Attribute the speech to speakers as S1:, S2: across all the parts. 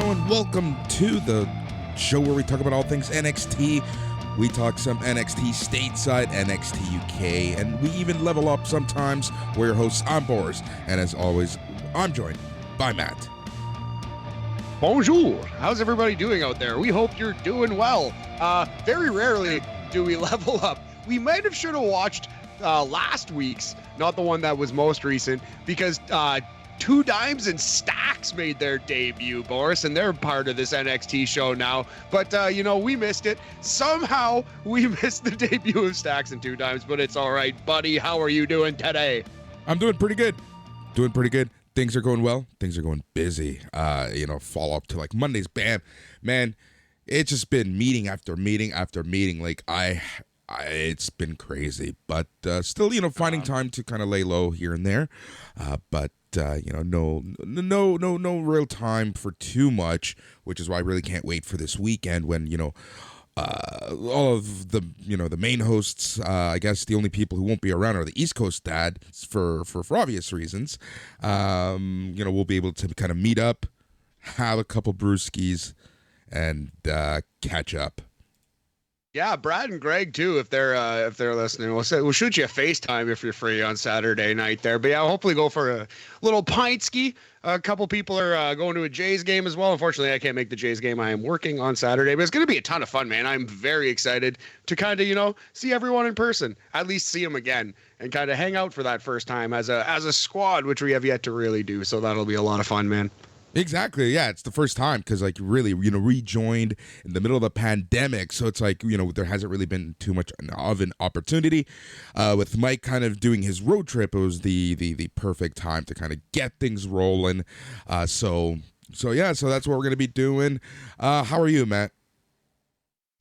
S1: and welcome to the show where we talk about all things NXT. We talk some NXT stateside, NXT UK, and we even level up sometimes. We're your hosts. I'm Boris, and as always, I'm joined by Matt.
S2: Bonjour. How's everybody doing out there? We hope you're doing well. Very rarely do we level up. We might have should have watched last week's, not the one that was most recent, because Two Dimes and Stacks made their debut, Boris, and they're part of this NXT show now. But, we missed it. Somehow we missed the debut of Stacks and Two Dimes, but it's all right, buddy. How are you doing today?
S1: I'm doing pretty good. Things are going well. Things are going busy. Follow up to like Monday's bam. Man, it's just been meeting after meeting after meeting. Like it's been crazy, but still, finding time to kind of lay low here and there. But no real time for too much, which is why I really can't wait for this weekend when, all of the, the main hosts, I guess the only people who won't be around are the East Coast dads for obvious reasons. We'll be able to kind of meet up, have a couple brewskis, and catch up.
S2: Yeah, Brad and Greg too, if they're listening. We'll shoot you a FaceTime if you're free on Saturday night there. But yeah, I'll hopefully go for a little pint ski. A couple people are going to a Jays game as well. Unfortunately, I can't make the Jays game. I am working on Saturday, but it's going to be a ton of fun, man. I'm very excited to kind of, see everyone in person, at least see them again, and kind of hang out for that first time as a squad, which we have yet to really do. So that'll be a lot of fun, man.
S1: Exactly. Yeah, it's the first time because, really, rejoined in the middle of the pandemic. So it's like, there hasn't really been too much of an opportunity. With Mike kind of doing his road trip, it was the perfect time to kind of get things rolling. So that's what we're going to be doing. How are you, Matt?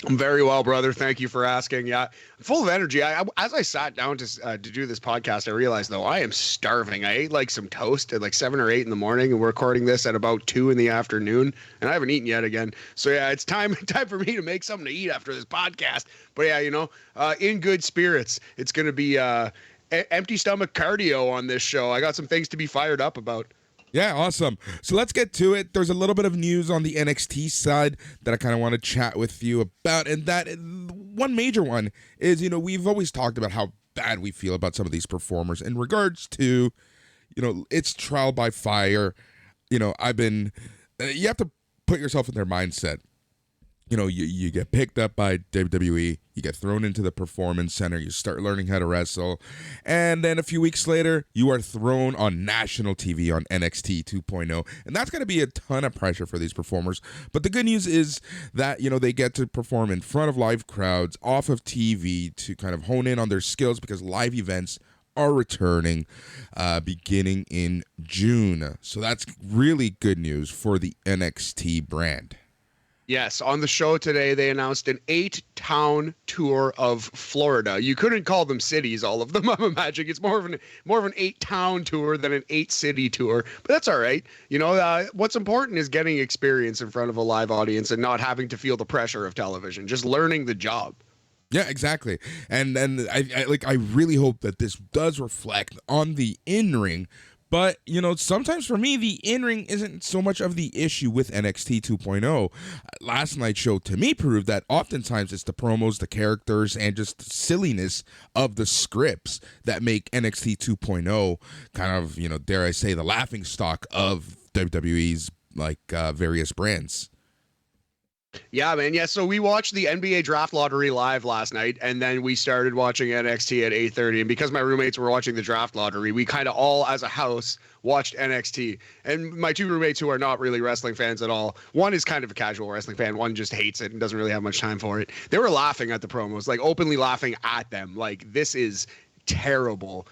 S2: I'm very well, brother. Thank you for asking. Yeah, full of energy. As I sat down to do this podcast, I realized, though, I am starving. I ate like some toast at like 7 or 8 in the morning, and we're recording this at about 2 in the afternoon, and I haven't eaten yet again. So yeah, it's time for me to make something to eat after this podcast. But yeah, in good spirits. It's going to be empty stomach cardio on this show. I got some things to be fired up about.
S1: Yeah, awesome. So let's get to it. There's a little bit of news on the NXT side that I kind of want to chat with you about. And that one major one is, we've always talked about how bad we feel about some of these performers in regards to, it's trial by fire. You have to put yourself in their mindset. You get picked up by WWE, you get thrown into the performance center, you start learning how to wrestle, and then a few weeks later, you are thrown on national TV on NXT 2.0, and that's going to be a ton of pressure for these performers. But the good news is that, they get to perform in front of live crowds, off of TV, to kind of hone in on their skills, because live events are returning beginning in June. So that's really good news for the NXT brand.
S2: Yes, on the show today, they announced an 8-town tour of Florida. You couldn't call them cities, all of them, I'm imagining. It's more of an 8-town tour than an 8-city tour, but that's all right. What's important is getting experience in front of a live audience and not having to feel the pressure of television, just learning the job.
S1: Yeah, exactly. And I really hope that this does reflect on the in-ring. But, sometimes for me, the in-ring isn't so much of the issue with NXT 2.0. Last night's show, to me, proved that oftentimes it's the promos, the characters, and just the silliness of the scripts that make NXT 2.0 kind of, dare I say, the laughingstock of WWE's, various brands.
S2: Yeah, man. Yeah, so we watched the NBA draft lottery live last night, and then we started watching NXT at 8:30. And because my roommates were watching the draft lottery, we kind of all, as a house, watched NXT. And my two roommates, who are not really wrestling fans at all, one is kind of a casual wrestling fan, one just hates it and doesn't really have much time for it. They were laughing at the promos, openly laughing at them. This is terrible.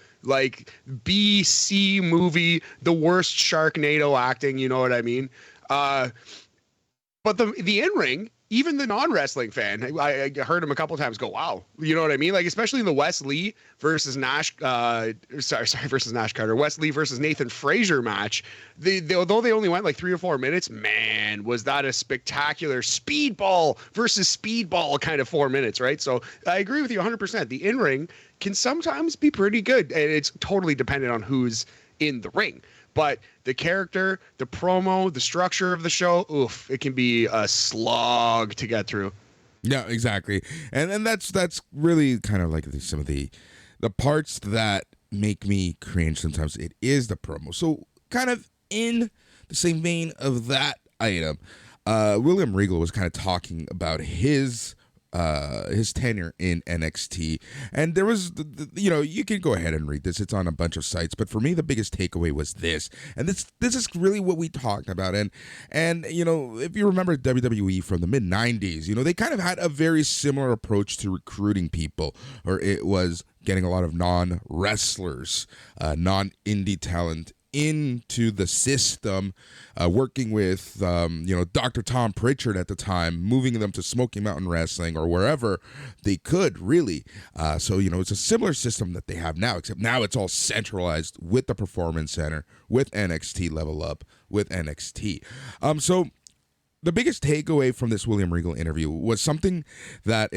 S2: B-C movie, the worst Sharknado acting, you know what I mean? But the in-ring, even the non-wrestling fan, I heard him a couple times go, wow. You know what I mean? Especially in the Wes Lee versus Nash, versus Nash Carter, Wes Lee versus Nathan Frazier match. Although they only went 3 or 4 minutes, man, was that a spectacular speedball versus speedball kind of 4 minutes, right? So I agree with you 100%. The in-ring can sometimes be pretty good, and it's totally dependent on who's in the ring. But the character, the promo, the structure of the show, oof, it can be a slog to get through.
S1: Yeah, exactly. And that's really kind of like some of the parts that make me cringe sometimes. It is the promo. So kind of in the same vein of that item, William Regal was kind of talking about his tenure in NXT, and there was you can go ahead and read this, it's on a bunch of sites, but for me the biggest takeaway was this, and this is really what we talked about. And if you remember WWE from the mid 90s, they kind of had a very similar approach to recruiting people, or it was getting a lot of non-wrestlers, non-indie talent into the system, working with Dr. Tom Pritchard at the time, moving them to Smoky Mountain Wrestling or wherever they could, really. So it's a similar system that they have now, except now it's all centralized with the Performance Center, with NXT Level Up, with NXT. So the biggest takeaway from this William Regal interview was something that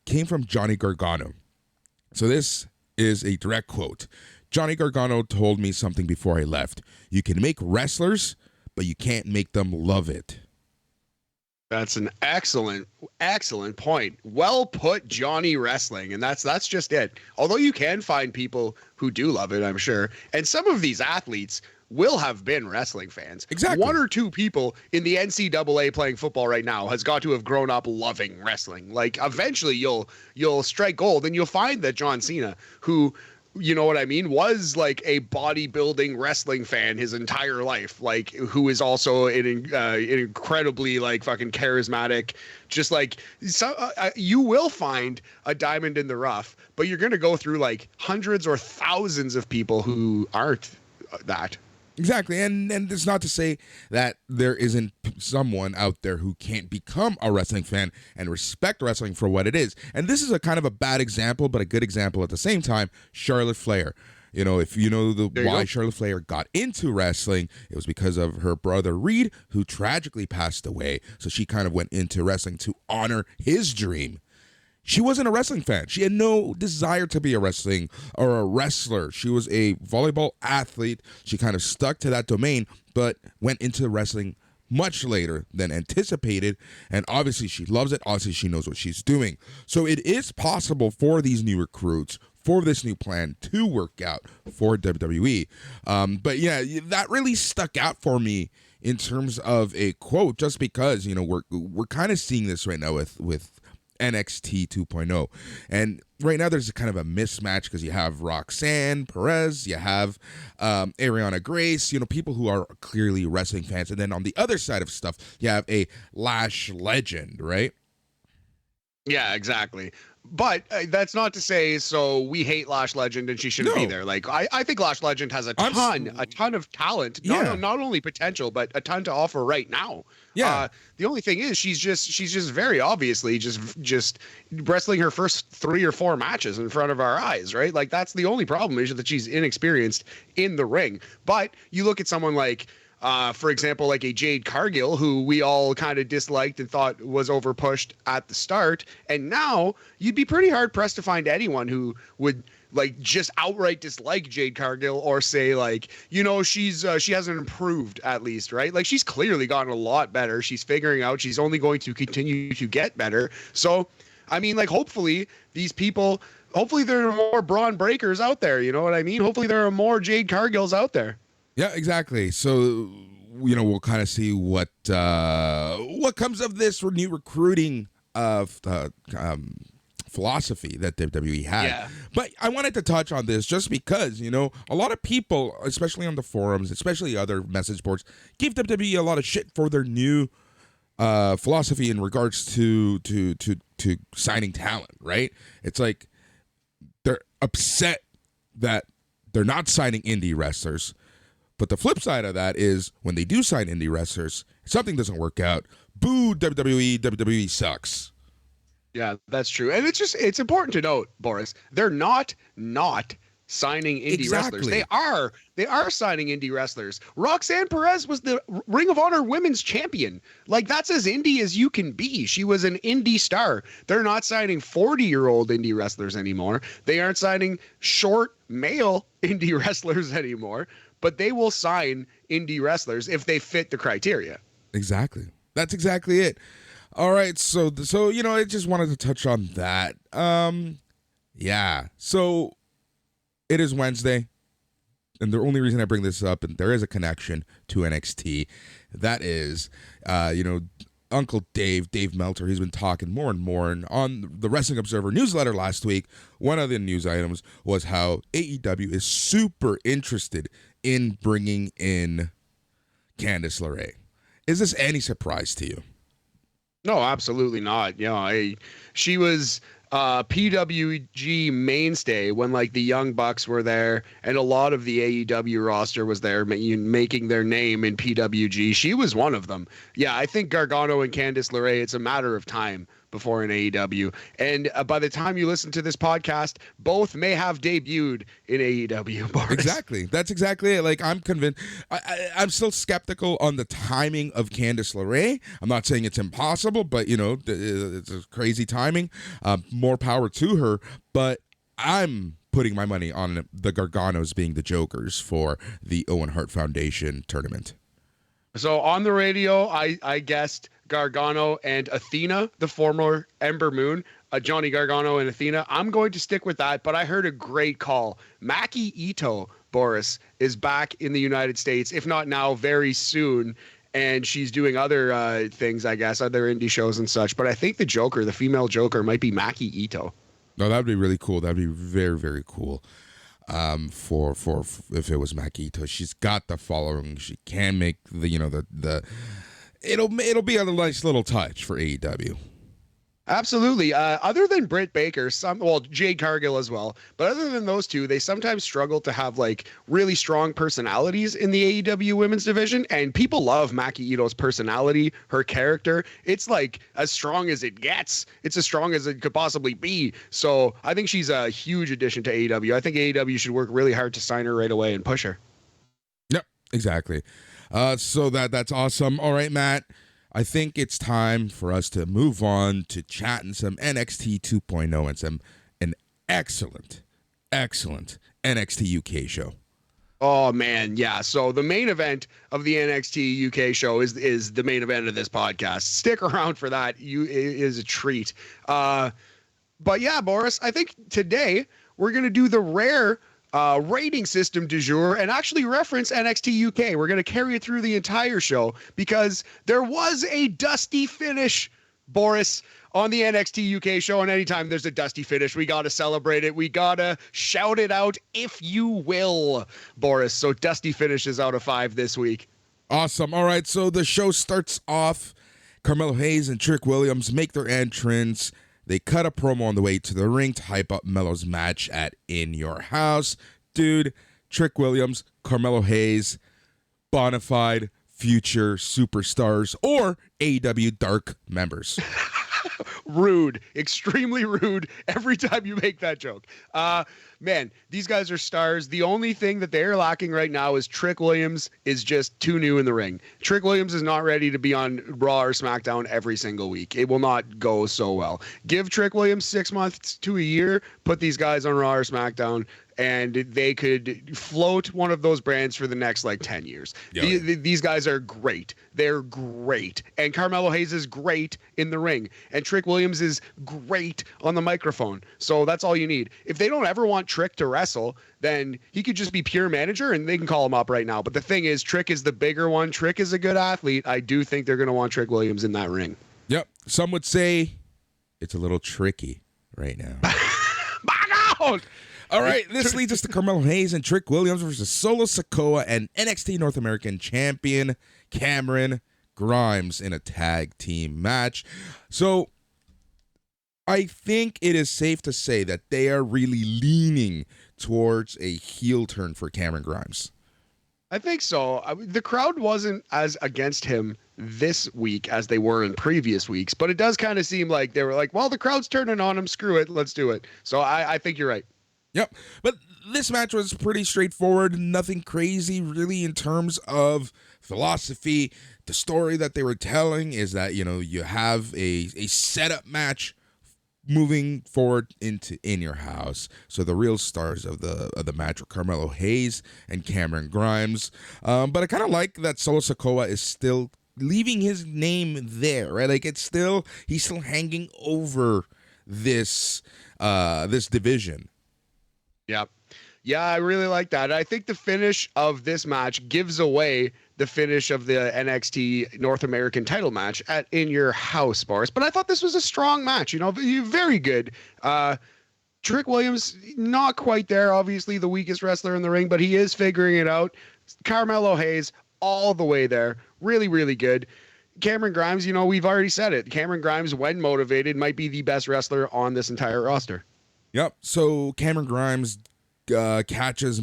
S1: came from Johnny Gargano. So this is a direct quote. Johnny Gargano told me something before I left. You can make wrestlers, but you can't make them love it.
S2: That's an excellent point. Well put, Johnny Wrestling. And that's just it. Although you can find people who do love it, I'm sure. And some of these athletes will have been wrestling fans.
S1: Exactly.
S2: One or two people in the NCAA playing football right now has got to have grown up loving wrestling. Like, eventually you'll strike gold and you'll find that John Cena, who, you know what I mean, was like a bodybuilding wrestling fan his entire life, like, who is also an incredibly like fucking charismatic, just like, so you will find a diamond in the rough, but you're going to go through like hundreds or thousands of people who aren't that.
S1: Exactly, and it's not to say that there isn't someone out there who can't become a wrestling fan and respect wrestling for what it is. And this is a kind of a bad example, but a good example at the same time. Charlotte Flair. If you know why Charlotte Flair got into wrestling, it was because of her brother Reed, who tragically passed away. So she kind of went into wrestling to honor his dream. She wasn't a wrestling fan. She had no desire to be a wrestler. She was a volleyball athlete. She kind of stuck to that domain, but went into wrestling much later than anticipated. And obviously she loves it. Obviously she knows what she's doing. So it is possible for these new recruits, for this new plan to work out for WWE. But yeah, that really stuck out for me in terms of a quote, just because, we're kind of seeing this right now with NXT 2.0. And right now there's a kind of a mismatch because you have Roxanne Perez, you have Ariana Grace, people who are clearly wrestling fans. And then on the other side of stuff, you have a Lash Legend, right?
S2: Yeah, exactly. But that's not to say so we hate Lash Legend and she shouldn't be there. Like, I think Lash Legend has a ton of talent, not only potential, but a ton to offer right now.
S1: Yeah.
S2: The only thing is she's just very obviously just wrestling her first 3 or 4 matches in front of our eyes, right? Like, that's the only problem, is that she's inexperienced in the ring. But you look at someone like, for example, like a Jade Cargill, who we all kind of disliked and thought was overpushed at the start. And now you'd be pretty hard pressed to find anyone who would like just outright dislike Jade Cargill or say like, she hasn't improved, at least, right? Like, she's clearly gotten a lot better. She's figuring out she's only going to continue to get better. So, I mean, like, hopefully there are more Braun Breakers out there. You know what I mean? Hopefully there are more Jade Cargills out there.
S1: Yeah, exactly. So, we'll kind of see what comes of this new recruiting philosophy that WWE had.
S2: Yeah.
S1: But I wanted to touch on this just because, a lot of people, especially on the forums, especially other message boards, give WWE a lot of shit for their new philosophy in regards to signing talent, right? It's like they're upset that they're not signing indie wrestlers. But the flip side of that is when they do sign indie wrestlers, something doesn't work out. Boo, WWE, WWE sucks.
S2: Yeah, that's true. And it's important to note, Boris, they're not signing indie wrestlers. They are signing indie wrestlers. Roxanne Perez was the Ring of Honor Women's Champion. Like, that's as indie as you can be. She was an indie star. They're not signing 40-year-old indie wrestlers anymore. They aren't signing short male indie wrestlers anymore. but they will sign indie wrestlers if they fit the criteria.
S1: Exactly. That's exactly it. All right, so I just wanted to touch on that. Yeah. So it is Wednesday, and the only reason I bring this up, and there is a connection to NXT, that is, Uncle Dave Meltzer, he's been talking more and more. And on the Wrestling Observer newsletter last week, one of the news items was how AEW is super interested in bringing in Candice LeRae. Is this any surprise to you?
S2: No, absolutely not. She was PWG mainstay when like the Young Bucks were there, and a lot of the AEW roster was there making their name in PWG. She was one of them. Yeah, I think Gargano and Candice LeRae, it's a matter of time before an AEW. And by the time you listen to this podcast, both may have debuted in AEW. Boris.
S1: Exactly. That's exactly it. Like, I'm convinced. I'm still skeptical on the timing of Candice LeRae. I'm not saying it's impossible, but, it's a crazy timing. More power to her. But I'm putting my money on the Garganos being the Jokers for the Owen Hart Foundation tournament.
S2: So on the radio, I guessed Gargano and Athena, the former Ember Moon, Johnny Gargano and Athena. I'm going to stick with that, but I heard a great call. Maki Ito, Boris, is back in the United States, if not now, very soon. And she's doing other things, I guess, other indie shows and such. But I think the Joker, the female Joker, might be Maki Ito.
S1: No, that would be really cool. That would be very, very cool. For if it was Maki Ito, she's got the following. She can make it'll be a nice little touch for AEW.
S2: Absolutely. Other than Britt Baker, Jade Cargill as well, but other than those two, they sometimes struggle to have like really strong personalities in the AEW women's division, and people love Maki Ito's personality, her character. It's like as strong as it gets. It's as strong as it could possibly be. So I think she's a huge addition to AEW. I think AEW should work really hard to sign her right away and push her.
S1: Yep, exactly. So that's awesome. All right, Matt. I think it's time for us to move on to chatting some NXT 2.0 and an excellent NXT UK show.
S2: Oh man, yeah. So the main event of the NXT UK show is the main event of this podcast. Stick around for that. It is a treat. But yeah, Boris, I think today we're gonna do the rare rating system du jour and actually reference NXT UK. We're going to carry it through the entire show because there was a dusty finish, Boris, on the NXT UK show. And anytime there's a dusty finish, we got to celebrate it. We got to shout it out, if you will, Boris. So dusty finishes out of 5 this week.
S1: Awesome. All right. So the show starts off. Carmelo Hayes and Trick Williams make their entrance. They cut a promo on the way to the ring to hype up Melo's match at In Your House. Dude, Trick Williams, Carmelo Hayes, bona fide future superstars or AEW Dark members.
S2: Rude, extremely rude every time you make that joke. Man, these guys are stars. The only thing that they're lacking right now is Trick Williams is just too new in the ring. Trick Williams is not ready to be on Raw or SmackDown every single week. It will not go so well. Give Trick Williams 6 months to a year, put these guys on Raw or SmackDown, and they could float one of those brands for the next 10 years. Yeah. These guys are great. They're great. And Carmelo Hayes is great in the ring. And Trick Williams is great on the microphone. So that's all you need. If they don't ever want Trick to wrestle, then he could just be pure manager and they can call him up right now. But the thing is, Trick is the bigger one. Trick is a good athlete. I do think they're going to want Trick Williams in that ring.
S1: Yep. Some would say it's a little tricky right now.
S2: Back out!
S1: All right, this leads us to Carmelo Hayes and Trick Williams versus Solo Sikoa and NXT North American Champion Cameron Grimes in a tag team match. So I think it is safe to say that they are really leaning towards a heel turn for Cameron Grimes.
S2: I think so. The crowd wasn't as against him this week as they were in previous weeks, but it does kind of seem like they were like, well, the crowd's turning on him. Screw it. Let's do it. So I think you're right.
S1: Yep. But this match was pretty straightforward. Nothing crazy really in terms of philosophy. The story that they were telling is that, you have a setup match moving forward into In Your House. So the real stars of the match were Carmelo Hayes and Cameron Grimes. But I kind of like that Solo Sikoa is still leaving his name there, right? Like he's still hanging over this division.
S2: Yep. Yeah, I really like that. I think the finish of this match gives away the finish of the NXT North American title match at In Your House, Boris. But I thought this was a strong match, very good. Trick Williams, not quite there, obviously the weakest wrestler in the ring, but he is figuring it out. Carmelo Hayes, all the way there. Really, really good. Cameron Grimes, we've already said it. Cameron Grimes, when motivated, might be the best wrestler on this entire roster.
S1: Yep. So Cameron Grimes catches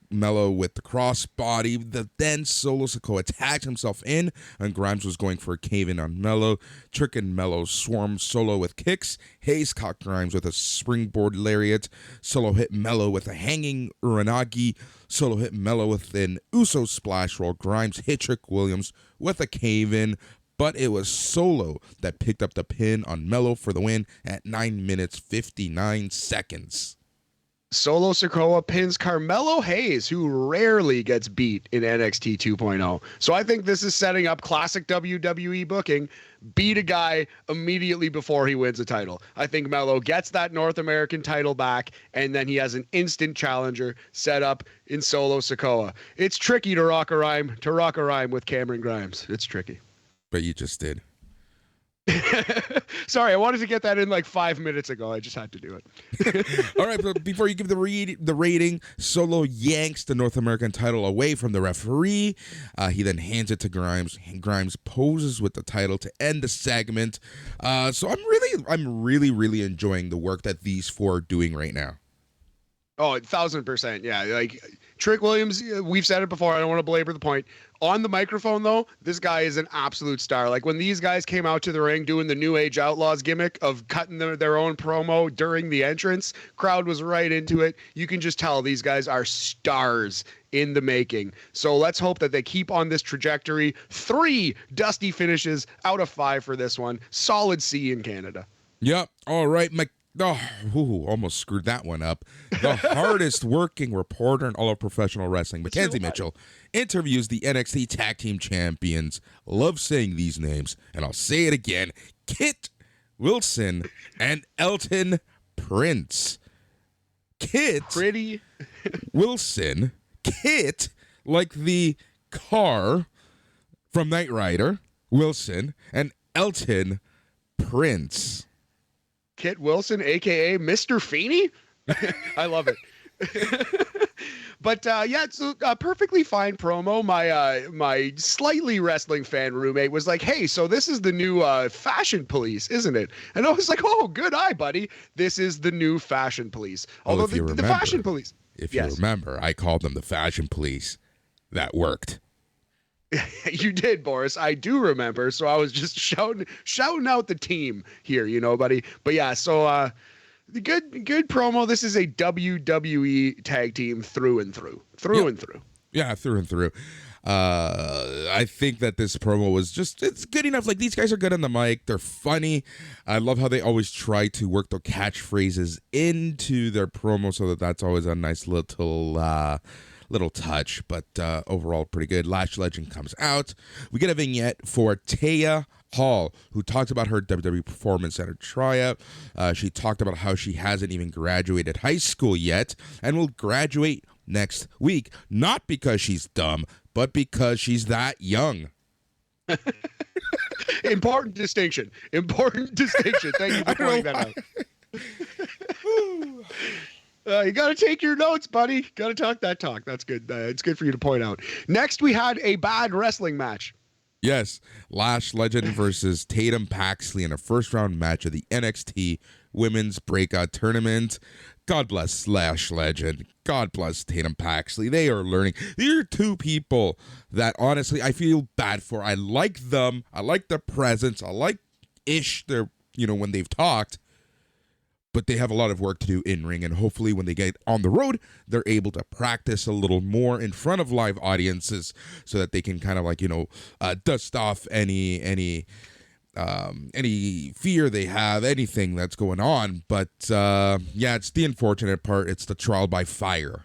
S1: Mello with the crossbody. Then Solo Sikoa tags himself in, and Grimes was going for a cave-in on Mello. Trick and Mello swarmed Solo with kicks. Hayes caught Grimes with a springboard lariat. Solo hit Mello with a hanging uranagi. Solo hit Mello with an Uso splash while Grimes hit Trick Williams with a cave-in. But it was Solo that picked up the pin on Mello for the win at 9 minutes 59 seconds.
S2: Solo Sikoa pins Carmelo Hayes, who rarely gets beat in NXT 2.0. So I think this is setting up classic WWE booking. Beat a guy immediately before he wins a title. I think Mello gets that North American title back, and then he has an instant challenger set up in Solo Sikoa. It's tricky to rock a rhyme with Cameron Grimes. It's tricky.
S1: But you just did.
S2: Sorry, I wanted to get that in like 5 minutes ago. I just had to do it.
S1: All right, but before you give the rating, Solo yanks the North American title away from the referee. He then hands it to Grimes. Grimes poses with the title to end the segment. So I'm really enjoying the work that these four are doing right now.
S2: Oh, 1,000%. Yeah, like Trick Williams, we've said it before. I don't want to belabor the point. On the microphone, though, this guy is an absolute star. Like when these guys came out to the ring doing the New Age Outlaws gimmick of cutting their own promo during the entrance, crowd was right into it. You can just tell these guys are stars in the making. So let's hope that they keep on this trajectory. 3 dusty finishes out of 5 for this one. Solid C in Canada.
S1: Yep. All right, almost screwed that one up. The hardest working reporter in all of professional wrestling, Mackenzie Mitchell, interviews the NXT Tag Team Champions. Love saying these names, and I'll say it again. Kit Wilson and Elton Prince. Kit
S2: Pretty
S1: Wilson. Kit, like the car from Knight Rider, Wilson, and Elton Prince.
S2: Kit Wilson, a.k.a. Mr. Feeney? I love it. But yeah, it's a perfectly fine promo. My slightly wrestling fan roommate was like, hey, so this is the new fashion police, isn't it? And I was like, oh, good eye, buddy. This is the new fashion police. Although the fashion police.
S1: If you remember, I called them the fashion police. That worked.
S2: You did, Boris. I do remember. So I was just shouting out the team here, buddy. But yeah, so the good promo. This is a WWE tag team through and through.
S1: Yeah, through and through. I think that this promo was it's good enough. Like, these guys are good on the mic. They're funny. I love how they always try to work their catchphrases into their promo, so that's always a nice little touch, but overall pretty good. Lash Legend comes out. We get a vignette for Taya Hall, who talked about her WWE Performance Center tryout. She talked about how she hasn't even graduated high school yet and will graduate next week, not because she's dumb, but because she's that young.
S2: Important distinction. Thank you for pointing that out. You got to take your notes, buddy. Got to talk that talk. That's good. It's good for you to point out. Next, we had a bad wrestling match.
S1: Yes. Lash Legend versus Tatum Paxley in a first-round match of the NXT Women's Breakout Tournament. God bless Lash Legend. God bless Tatum Paxley. They are learning. These are two people that, honestly, I feel bad for. I like them. I like their presence. I like-ish their, when they've talked. But they have a lot of work to do in ring, and hopefully when they get on the road, they're able to practice a little more in front of live audiences so that they can kind of dust off any any fear they have, anything that's going on. But yeah, it's the unfortunate part. It's the trial by fire.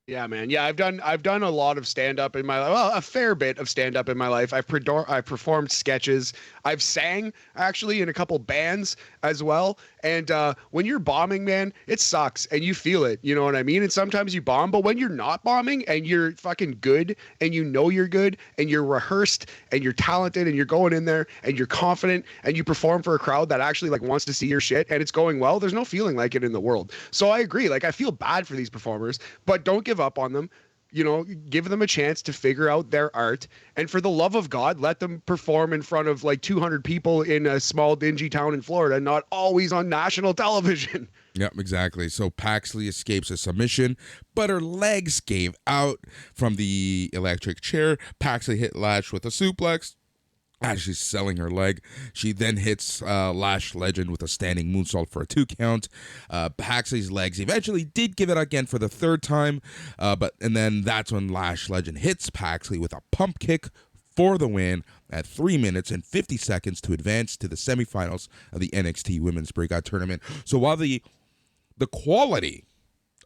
S2: Yeah, man. Yeah, I've done a lot of stand up in my life. Well, a fair bit of stand up in my life. I've performed sketches. I've sang actually in a couple bands as well. And when you're bombing, man, it sucks and you feel it. You know what I mean? And sometimes you bomb, but when you're not bombing and you're fucking good and you know you're good and you're rehearsed and you're talented and you're going in there and you're confident and you perform for a crowd that actually like wants to see your shit and it's going well, there's no feeling like it in the world. So I agree. Like I feel bad for these performers, but don't give up on them. You know, give them a chance to figure out their art, and for the love of God, let them perform in front of like 200 people in a small dingy town in Florida, not always on national television.
S1: Yep, exactly. So Paxley escapes a submission, but her legs gave out from the electric chair. Paxley hit Lash with a suplex. As she's selling her leg, she then hits Lash Legend with a standing moonsault for a 2 count. Paxley's legs eventually did give it again for the 3rd time, and then that's when Lash Legend hits Paxley with a pump kick for the win at 3 minutes and 50 seconds to advance to the semifinals of the NXT Women's Breakout Tournament. So while the quality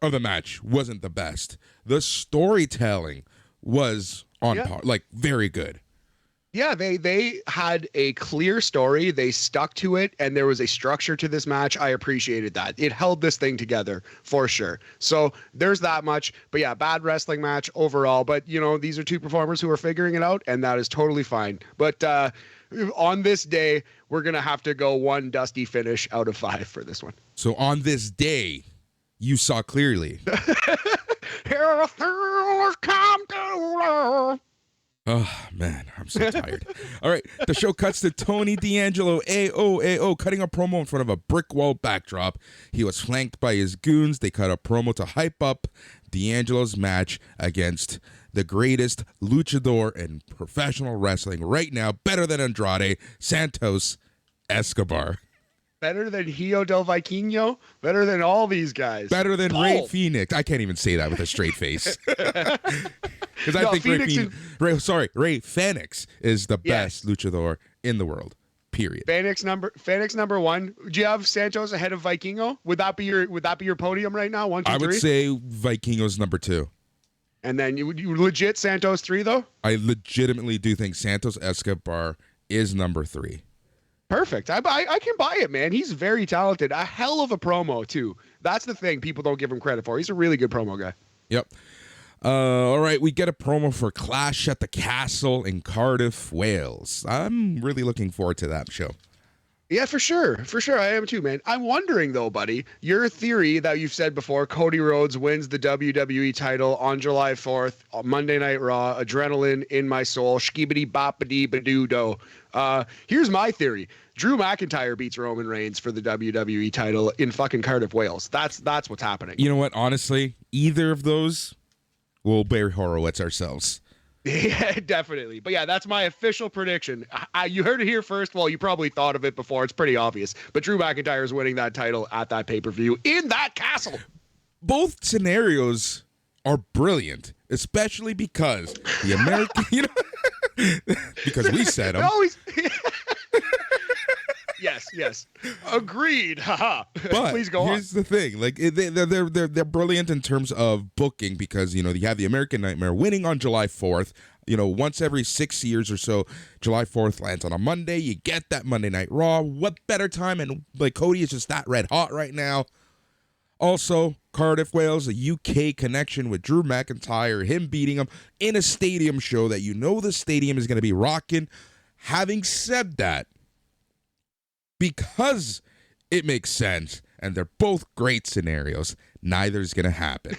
S1: of the match wasn't the best, the storytelling was on par, like very good.
S2: Yeah, they had a clear story. They stuck to it, and there was a structure to this match. I appreciated that. It held this thing together for sure. So there's that much. But yeah, bad wrestling match overall. But, you know, these are two performers who are figuring it out, and that is totally fine. But on this day, we're going to have to go 1 dusty finish out of 5 for this one.
S1: So on this day, you saw clearly.
S2: Here things come to.
S1: Oh, man, I'm so tired. All right, the show cuts to Tony D'Angelo, AO, cutting a promo in front of a brick wall backdrop. He was flanked by his goons. They cut a promo to hype up D'Angelo's match against the greatest luchador in professional wrestling right now, better than Andrade, Santos Escobar.
S2: Better than Hijo del Vikingo? Better than all these guys.
S1: Better than Ray Phoenix. I can't even say that with a straight face. Because I think Ray Phoenix is the best luchador in the world. Period.
S2: Phoenix number 1. Do you have Santos ahead of Vikingo? Would that be your podium right now? 1, 2, 3?
S1: I would say Vikingo's number 2.
S2: And then you legit Santos 3 though?
S1: I legitimately do think Santos Escobar is number 3.
S2: Perfect. I can buy it, man. He's very talented. A hell of a promo too. That's the thing people don't give him credit for. He's a really good promo guy.
S1: Yep. All right, we get a promo for Clash at the Castle in Cardiff, Wales. I'm really looking forward to that show.
S2: Yeah, for sure. For sure. I am too, man. I'm wondering though, buddy, your theory that you've said before, Cody Rhodes wins the WWE title on July 4th, on Monday Night Raw, adrenaline in my soul, shkibidi boppity badoo-do. Here's my theory. Drew McIntyre beats Roman Reigns for the WWE title in fucking Cardiff, Wales. That's what's happening.
S1: You know what? Honestly, either of those, we'll Barry Horowitz ourselves.
S2: Yeah, definitely. But yeah, that's my official prediction. You heard it here first. Well, you probably thought of it before. It's pretty obvious. But Drew McIntyre is winning that title at that pay-per-view in that castle.
S1: Both scenarios are brilliant, especially because the American, you know, because we said them.
S2: Yes. Agreed. Haha.
S1: But
S2: please go on.
S1: Here's the thing. Like they're brilliant in terms of booking because, you know, you have the American Nightmare winning on July 4th. You know, once every 6 years or so, July 4th lands on a Monday. You get that Monday Night Raw. What better time? And like Cody is just that red hot right now. Also, Cardiff, Wales, a UK connection with Drew McIntyre, him beating him in a stadium show that you know the stadium is going to be rocking. Having said that, because it makes sense and they're both great scenarios, neither's going to happen.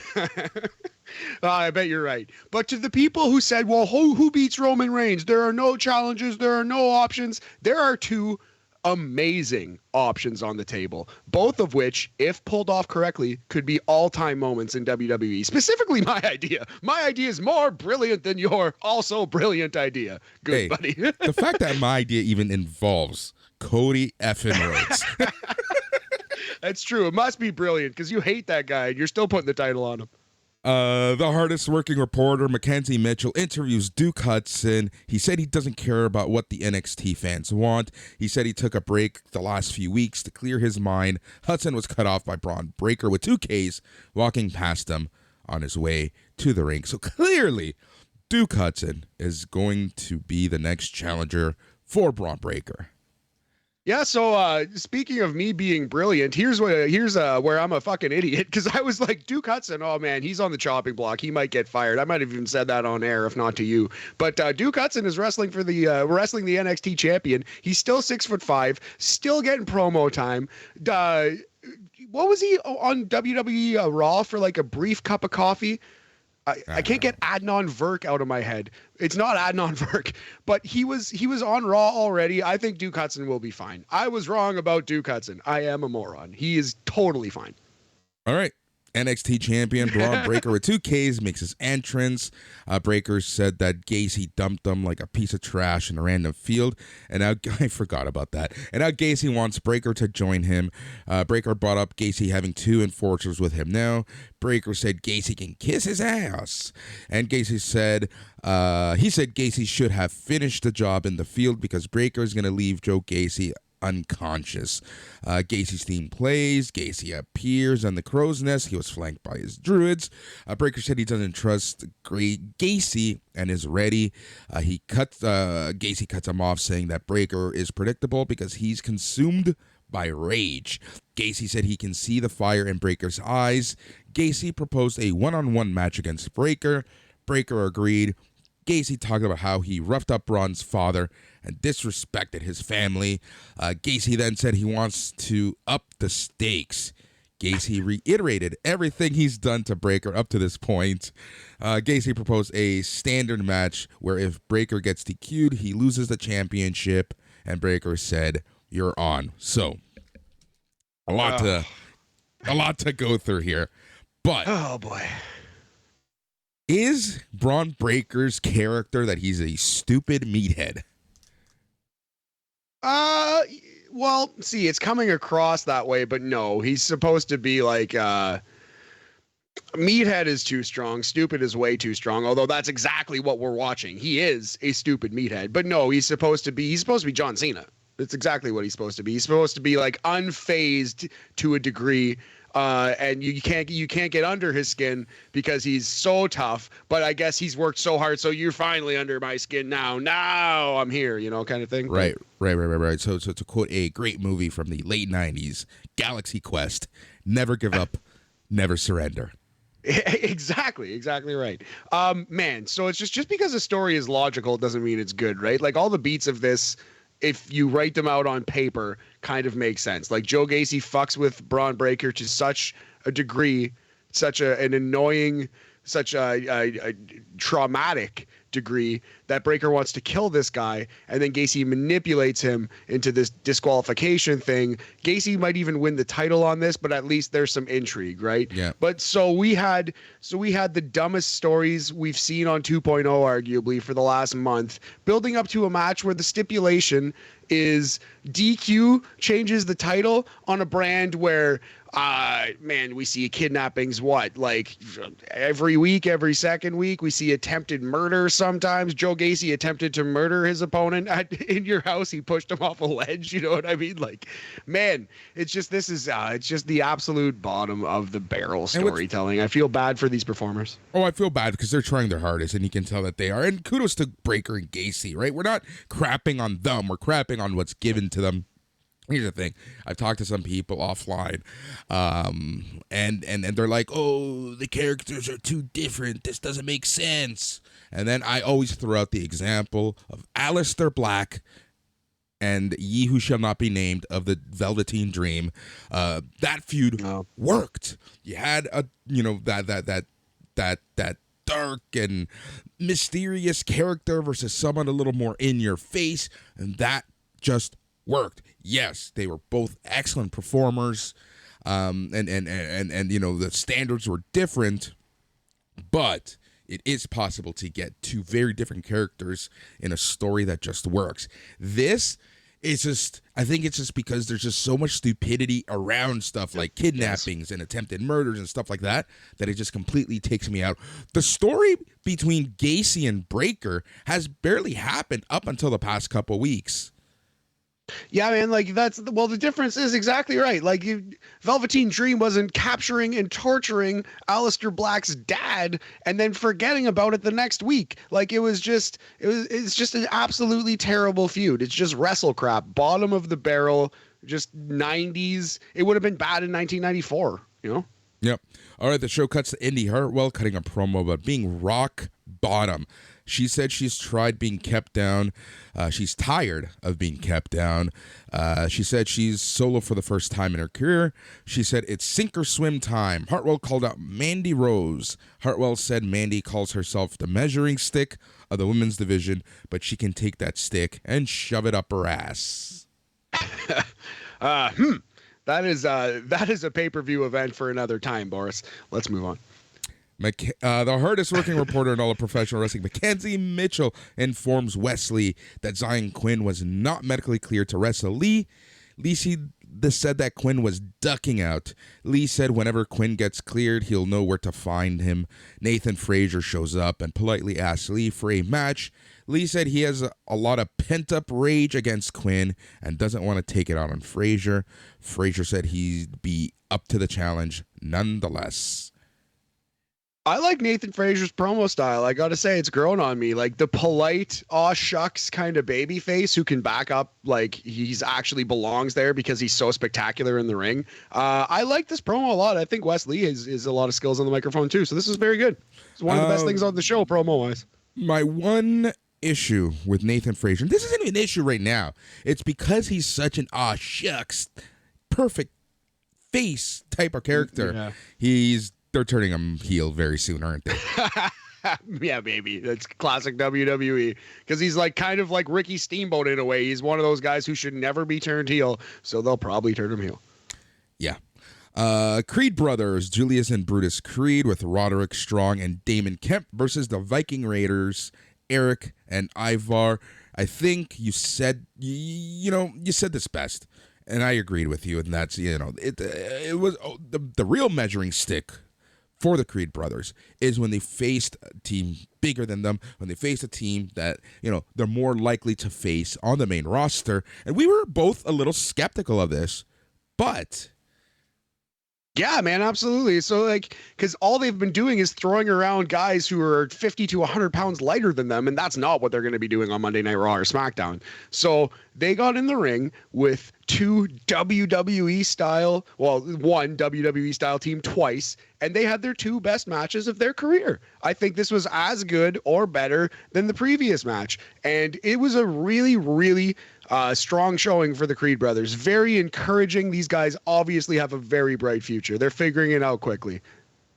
S2: I bet you're right. But to the people who said, well, who beats Roman Reigns? There are no challenges. There are no options. There are 2 amazing options on the table, both of which, if pulled off correctly, could be all-time moments in WWE. Specifically my idea. My idea is more brilliant than your also brilliant idea. Good, buddy.
S1: The fact that my idea even involves Cody effing Rhodes.
S2: That's true. It must be brilliant because you hate that guy and you're still putting the title on him.
S1: The hardest working reporter, Mackenzie Mitchell, interviews Duke Hudson. He said he doesn't care about what the NXT fans want. He said he took a break the last few weeks to clear his mind. Hudson was cut off by Bron Breakker with 2 Ks walking past him on his way to the ring. So clearly, Duke Hudson is going to be the next challenger for Bron Breakker.
S2: Yeah, so speaking of me being brilliant, here's where I'm a fucking idiot, because I was like, Duke Hudson, oh man, he's on the chopping block. He might get fired. I might have even said that on air, if not to you. But Duke Hudson is wrestling the NXT champion. He's still 6'5", still getting promo time. What was he on WWE Raw for, like a brief cup of coffee? I can't get Adnan Virk out of my head. It's not Adnan Virk, but he was on Raw already. I think Duke Hudson will be fine. I was wrong about Duke Hudson. I am a moron. He is totally fine.
S1: All right. NXT champion Bron Breakker with 2 Ks makes his entrance. Breakker said that Gacy dumped him like a piece of trash in a random field. And now I forgot about that. And now Gacy wants Breakker to join him. Breakker brought up Gacy having 2 enforcers with him now. Breakker said Gacy can kiss his ass. And Gacy said Gacy should have finished the job in the field because Breakker is going to leave Joe Gacy unconscious. Gacy's theme plays. Gacy appears on the crow's nest. He was flanked by his druids. Breakker said he doesn't trust Gacy and is ready. Gacy cuts him off, saying that Breakker is predictable because he's consumed by rage. Gacy said he can see the fire in Breakker's eyes. Gacy proposed a one-on-one match against Breakker. Breakker agreed. Gacy talked about how he roughed up Bron's father and disrespected his family. Gacy then said he wants to up the stakes. Gacy reiterated everything he's done to Breakker up to this point. Gacy proposed a standard match where if Breakker gets DQ'd, he loses the championship, and Breakker said, "You're on." So, a lot to go through here. But
S2: oh boy.
S1: Is Bron Breakker's character that he's a stupid meathead?
S2: Well, see, it's coming across that way, but no, he's supposed to be like, meathead is too strong, stupid is way too strong, although that's exactly what we're watching. He is a stupid meathead, but no, he's supposed to be John Cena. That's exactly what he's supposed to be. He's supposed to be like unfazed to a degree. And you can't get under his skin because he's so tough. But I guess he's worked so hard, so you're finally under my skin now. Now I'm here, kind of thing.
S1: Right. So to quote a great movie from the late '90s, Galaxy Quest: never give up, never surrender.
S2: Exactly right. Man, so it's just because a story is logical doesn't mean it's good, right? Like all the beats of this, if you write them out on paper, kind of makes sense. Like Joe Gacy fucks with Bron Breakker to such a degree, such an annoying, such a traumatic degree that Breakker wants to kill this guy, and then Gacy manipulates him into this disqualification thing. Gacy might even win the title on this, but at least there's some intrigue, right?
S1: Yeah.
S2: But so we had the dumbest stories we've seen on 2.0 arguably for the last month, building up to a match where the stipulation is DQ changes the title on a brand where we see kidnappings like every week, every second week. We see attempted murder sometimes. Joe Gacy attempted to murder his opponent in your house. He pushed him off a ledge. You know what I mean? Like, man, it's just the absolute bottom of the barrel storytelling. I feel bad for these performers.
S1: Oh, I feel bad because they're trying their hardest, and you can tell that they are. And kudos to Breakker and Gacy, right? We're not crapping on them. We're crapping on what's given to them. Here's the thing. I've talked to some people offline, and they're like, oh, the characters are too different. This doesn't make sense. And then I always throw out the example of Aleister Black and Ye Who Shall Not Be Named of the Velveteen Dream. That feud worked. You had that dark and mysterious character versus someone a little more in your face, and that just worked. Yes, they were both excellent performers, and the standards were different, but it is possible to get two very different characters in a story that just works. This I think it's just because there's just so much stupidity around stuff like kidnappings and attempted murders and stuff like that it just completely takes me out. The story between Gacy and Breaker has barely happened up until the past couple weeks.
S2: Yeah, man, like the difference is exactly right. Like Velveteen Dream wasn't capturing and torturing Aleister Black's dad and then forgetting about it the next week. Like it's just an absolutely terrible feud. It's just wrestle crap, bottom of the barrel, just 90s. It would have been bad in 1994, you know?
S1: Yep. All right, the show cuts to Indy Hartwell cutting a promo about being rock bottom. She said she's tried being kept down. She's tired of being kept down. She said she's solo for the first time in her career. She said it's sink or swim time. Hartwell called out Mandy Rose. Hartwell said Mandy calls herself the measuring stick of the women's division, but she can take that stick and shove it up her ass.
S2: That is a pay-per-view event for another time, Boris. Let's move on.
S1: The hardest working reporter in all of professional wrestling, Mackenzie Mitchell, informs Wes Lee that Zion Quinn was not medically cleared to wrestle Lee. Lee said that Quinn was ducking out. Lee said whenever Quinn gets cleared, he'll know where to find him. Nathan Frazier shows up and politely asks Lee for a match. Lee said he has a lot of pent-up rage against Quinn and doesn't want to take it out on Frazier. Frazier said he'd be up to the challenge nonetheless.
S2: I like Nathan Frazier's promo style. I got to say, it's grown on me. Like the polite, aw shucks kind of baby face who can back up like he's actually belongs there because he's so spectacular in the ring. I like this promo a lot. I think Wes Lee is a lot of skills on the microphone too. So this is very good. It's one of the best things on the show promo-wise. My
S1: one issue with Nathan Frazier, this isn't an issue right now. It's because he's such an aw shucks, perfect face type of character. Yeah. They're turning him heel very soon, aren't they?
S2: Yeah, baby. That's classic WWE. Because he's like kind of like Ricky Steamboat in a way. He's one of those guys who should never be turned heel, so they'll probably turn him heel.
S1: Yeah. Creed brothers, Julius and Brutus Creed with Roderick Strong and Damon Kemp versus the Viking Raiders, Eric and Ivar. I think you said, you said this best, and I agreed with you, and that's, it was the real measuring stick for the Creed brothers is when they faced a team bigger than them, when they faced a team that, they're more likely to face on the main roster. And we were both a little skeptical of this, but...
S2: Yeah, man, absolutely. So, because all they've been doing is throwing around guys who are 50 to 100 pounds lighter than them, and that's not what they're going to be doing on Monday Night Raw or SmackDown. So they got in the ring with one WWE style team twice, and they had their two best matches of their career. I think this was as good or better than the previous match, and it was a really, really strong showing for the Creed brothers. Very encouraging. These guys obviously have a very bright future. They're figuring it out quickly.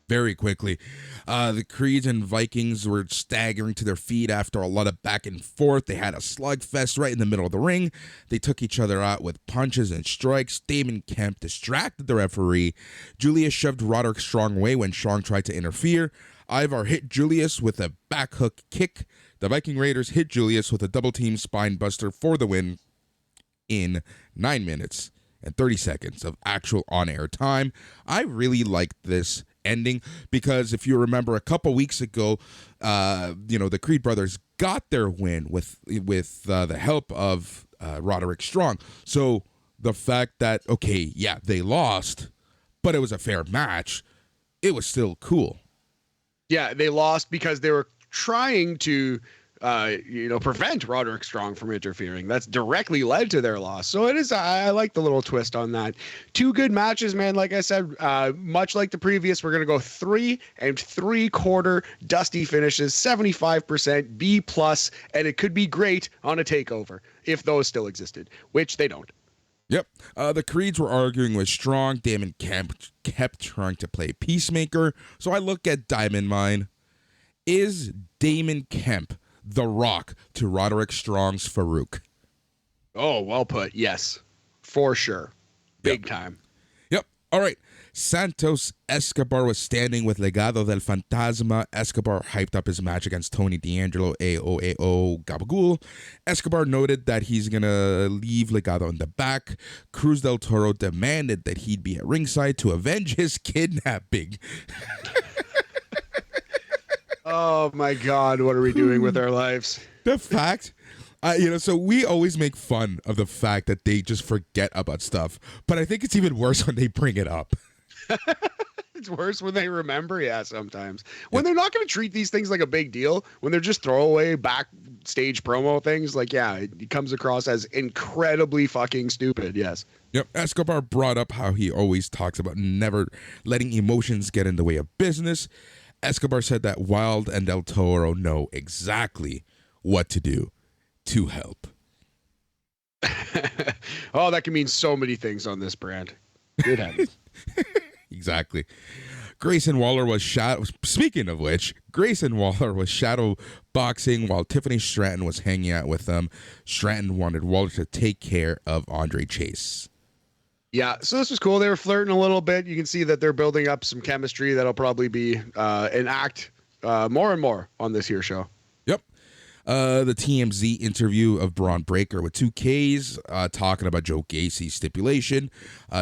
S1: Very quickly. The Creeds and Vikings were staggering to their feet after a lot of back and forth. They had a slugfest right in the middle of the ring. They took each other out with punches and strikes. Damon Kemp distracted the referee. Julius shoved Roderick Strong away when Strong tried to interfere. Ivar hit Julius with a back hook kick. The Viking Raiders hit Julius with a double team spine buster for the win in 9 minutes and 30 seconds of actual on-air time. I really liked this ending because if you remember a couple weeks ago, the Creed brothers got their win with the help of Roderick Strong. So the fact that, they lost, but it was a fair match, it was still cool.
S2: Yeah, they lost because they were trying to prevent Roderick Strong from interfering. That's directly led to their loss. So it is, I like the little twist on that. Two good matches, man. Like I said, much like the previous, we're going to go 3 3/4 dusty finishes, 75% B+, and it could be great on a takeover if those still existed, which they don't.
S1: Yep. The Creeds were arguing with Strong. Damon Kemp kept trying to play peacemaker. So I look at Diamond Mine. Is Damon Kemp the Rock to Roderick Strong's Farouk?
S2: Oh, well put. Yes, for sure. Big time.
S1: Yep. All right. Santos Escobar was standing with Legado del Fantasma. Escobar hyped up his match against Tony D'Angelo, AOAO Gabagool. Escobar noted that he's going to leave Legado in the back. Cruz del Toro demanded that he'd be at ringside to avenge his kidnapping.
S2: Oh my God, what are we doing with our lives?
S1: The fact, so we always make fun of the fact that they just forget about stuff, but I think it's even worse when they bring it up.
S2: It's worse when they remember, yeah, sometimes. When they're not going to treat these things like a big deal, when they're just throwaway backstage promo things, like, yeah, it comes across as incredibly fucking stupid, yes.
S1: Yep, Escobar brought up how he always talks about never letting emotions get in the way of business. Escobar said that Wild and Del Toro know exactly what to do to help.
S2: Oh, that can mean so many things on this brand. Good heavens.
S1: Exactly. Grayson Waller was speaking of which, Grayson Waller was shadow boxing while Tiffany Stratton was hanging out with them. Stratton wanted Waller to take care of Andre Chase.
S2: Yeah, so this was cool. They were flirting a little bit. You can see that they're building up some chemistry that'll probably be an act more and more on this here show.
S1: Yep. The TMZ interview of Braun Breaker with 2Ks talking about Joe Gacy's stipulation.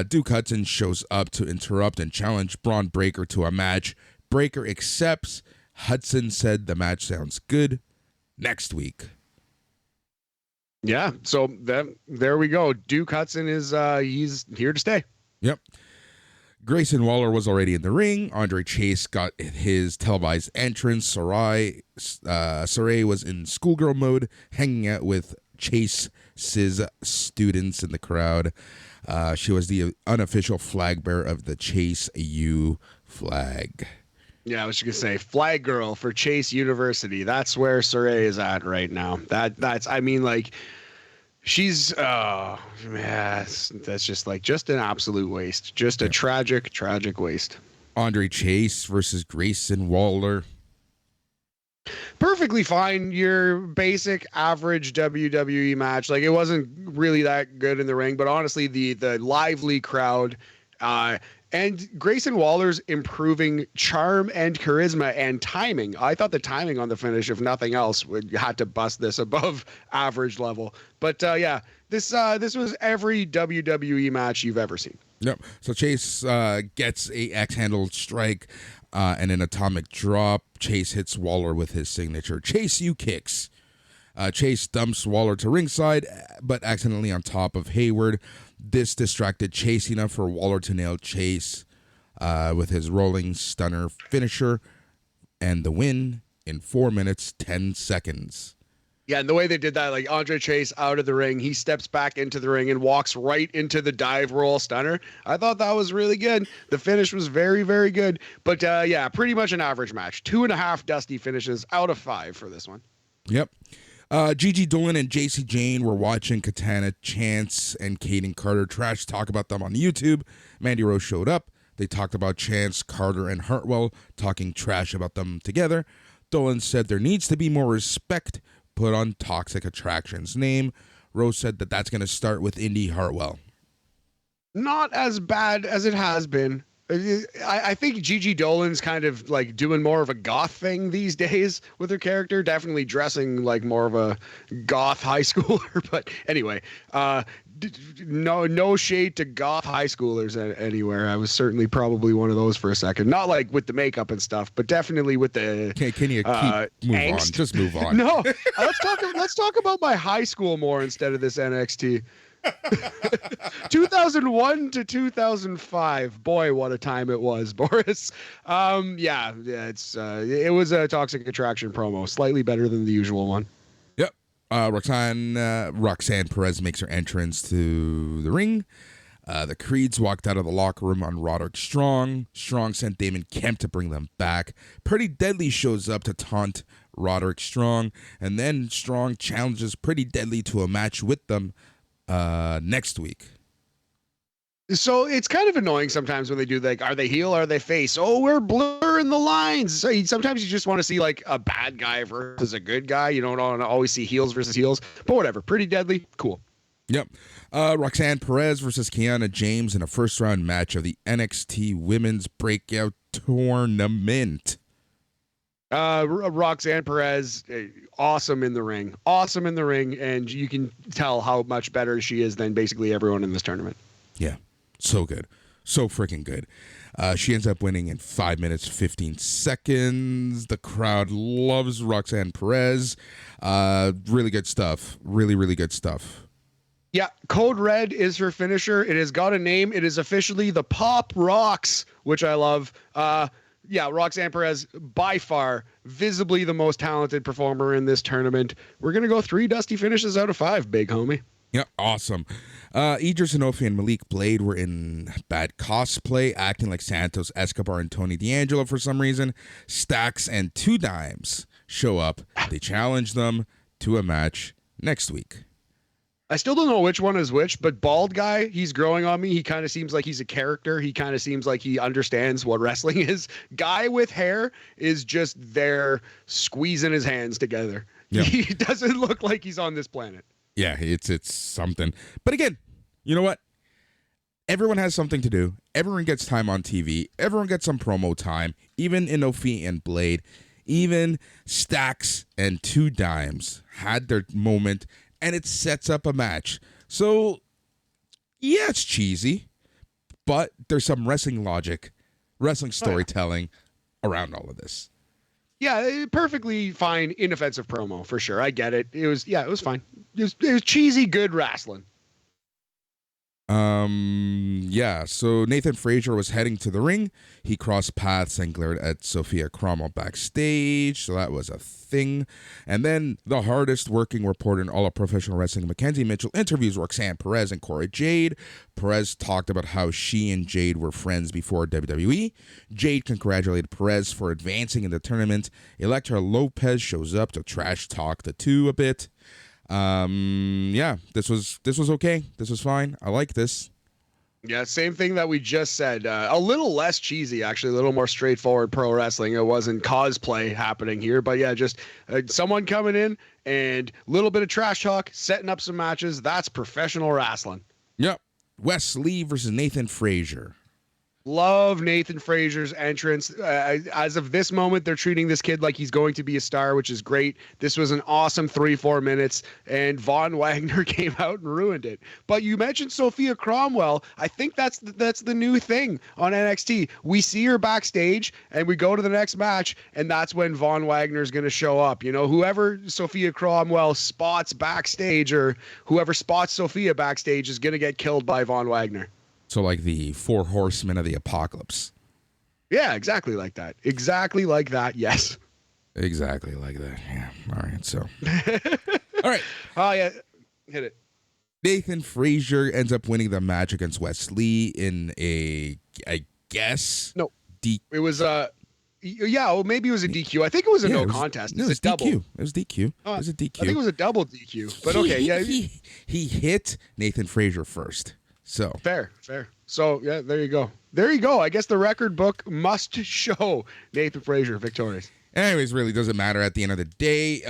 S1: Duke Hudson shows up to interrupt and challenge Braun Breaker to a match. Breaker accepts. Hudson said the match sounds good. Next week.
S2: Yeah, so there we go. Duke Hudson is he's here to stay.
S1: Yep. Grayson Waller was already in the ring. Andre Chase got his televised entrance. Sarray was in schoolgirl mode, hanging out with Chase's students in the crowd. She was the unofficial flag bearer of the Chase U flag.
S2: Yeah, I was just gonna say, flag girl for Chase University. That's where Sarray is at right now. That's I mean, like, she's yeah, that's just an absolute waste. Just a tragic waste.
S1: Andre Chase versus Grayson Waller.
S2: Perfectly fine. Your basic average WWE match. Like, it wasn't really that good in the ring, but honestly, the lively crowd, and Grayson Waller's improving charm and charisma and timing. I thought the timing on the finish, if nothing else, had to bust this above average level. But yeah, this was every WWE match you've ever seen.
S1: Yep. So Chase gets a X-handle strike and an atomic drop. Chase hits Waller with his signature Chase U kicks. Chase dumps Waller to ringside, but accidentally on top of Hayward. This distracted Chase enough for Waller to nail Chase with his rolling stunner finisher and the win in 4 minutes, 10 seconds.
S2: Yeah, and the way they did that, like, Andre Chase out of the ring, he steps back into the ring and walks right into the dive roll stunner. I thought that was really good. The finish was very, very good. But yeah, pretty much an average match. 2.5 dusty finishes out of 5 for this one.
S1: Yep. Gigi Dolan and JC Jane were watching Katana Chance and Kaden Carter trash talk about them on YouTube. Mandy Rose showed up. They talked about Chance, Carter, and Hartwell talking trash about them together. Dolan said there needs to be more respect put on Toxic Attraction's name. Rose said that that's going to start with Indy Hartwell.
S2: Not as bad as it has been. I think Gigi Dolan's kind of like doing more of a goth thing these days with her character, definitely dressing like more of a goth high schooler. But anyway, no shade to goth high schoolers anywhere. I was certainly probably one of those for a second, not like with the makeup and stuff, but definitely with the
S1: can you move angst? On? Just move on.
S2: No, let's talk about my high school more instead of this NXT. 2001 to 2005. Boy, what a time it was, Boris. Yeah, it was a Toxic Attraction promo, slightly better than the usual one.
S1: Yep. Roxanne Perez makes her entrance to the ring. The Creeds walked out of the locker room on Roderick Strong. Strong sent Damon Kemp to bring them back. Pretty Deadly shows up to taunt Roderick Strong, and then Strong challenges Pretty Deadly to a match with them next week.
S2: So it's kind of annoying sometimes when they do, like, are they heel, are they face? Oh, we're blurring the lines. So sometimes you just want to see like a bad guy versus a good guy. You don't want to always see heels versus heels, but whatever. Pretty Deadly, cool.
S1: Yep. Roxanne Perez versus Kiana James in a first round match of the NXT Women's Breakout Tournament.
S2: Roxanne Perez, awesome in the ring. Awesome in the ring, and you can tell how much better she is than basically everyone in this tournament.
S1: Yeah, so good. So freaking good. She ends up winning in 5 minutes, 15 seconds. The crowd loves Roxanne Perez. Really good stuff. Really, really good stuff.
S2: Yeah, Code Red is her finisher. It has got a name. It is officially the Pop Rocks, which I love. Yeah, Roxanne Perez, by far, visibly the most talented performer in this tournament. We're going to go 3 dusty finishes out of 5, big homie.
S1: Yeah, awesome. Idris Sanofi and Malik Blade were in bad cosplay, acting like Santos Escobar and Tony D'Angelo for some reason. Stacks and Two Dimes show up. They challenge them to a match next week.
S2: I still don't know which one is which, but bald guy, he's growing on me. He kind of seems like he's a character. He kind of seems like he understands what wrestling is. Guy with hair is just there squeezing his hands together. Yep. He doesn't look like he's on this planet.
S1: Yeah, it's something. But again, you know what? Everyone has something to do. Everyone gets time on TV. Everyone gets some promo time. Even Inofi and Blade, even Stacks and Two Dimes had their moment. And it sets up a match. So, yeah, it's cheesy, but there's some wrestling logic, wrestling storytelling around all of this.
S2: Yeah, perfectly fine, inoffensive promo for sure. I get it. It was fine. It was cheesy, good wrestling.
S1: Yeah, so Nathan Frazier was heading to the ring. He crossed paths and glared at Sophia Cromwell backstage, so that was a thing. And then the hardest working reporter in all of professional wrestling, Mackenzie Mitchell, interviews Roxanne Perez and Cora Jade. Perez talked about how she and Jade were friends before WWE. Jade congratulated Perez for advancing in the tournament. Elektra Lopez shows up to trash talk the two a bit. Yeah, this was okay. This was fine. I like this.
S2: Yeah, same thing that we just said. A little less cheesy, actually, a little more straightforward pro wrestling. It wasn't cosplay happening here, but yeah, just someone coming in and a little bit of trash talk, setting up some matches. That's professional wrestling.
S1: Yep. Wes Lee versus Nathan Frazier.
S2: Love Nathan Frazier's entrance. As of this moment, they're treating this kid like he's going to be a star, which is great. This was an awesome 3-4 minutes, and Von Wagner came out and ruined it. But you mentioned Sophia Cromwell. I think that's the new thing on NXT. We see her backstage, and we go to the next match, and that's when Von Wagner's going to show up. You know, whoever Sophia Cromwell spots backstage, or whoever spots Sophia backstage, is going to get killed by Von Wagner.
S1: So like the 4 horsemen of the apocalypse.
S2: Yeah, exactly like that. Exactly like that, yes.
S1: Exactly like that, yeah. All right, so. All right.
S2: Oh, yeah. Hit it.
S1: Nathan Frazier ends up winning the match against Wes Lee in a, I guess.
S2: No. It was, yeah, well, maybe it was a DQ. I think it was a no contest.
S1: No, it was
S2: double.
S1: DQ. It was DQ. It was a DQ.
S2: I think it was a double DQ, but okay, yeah.
S1: He hit Nathan Frazier first. So
S2: fair. So yeah, there you go. I guess the record book must show Nathan Frazier victorious.
S1: Anyways, really doesn't matter at the end of the day,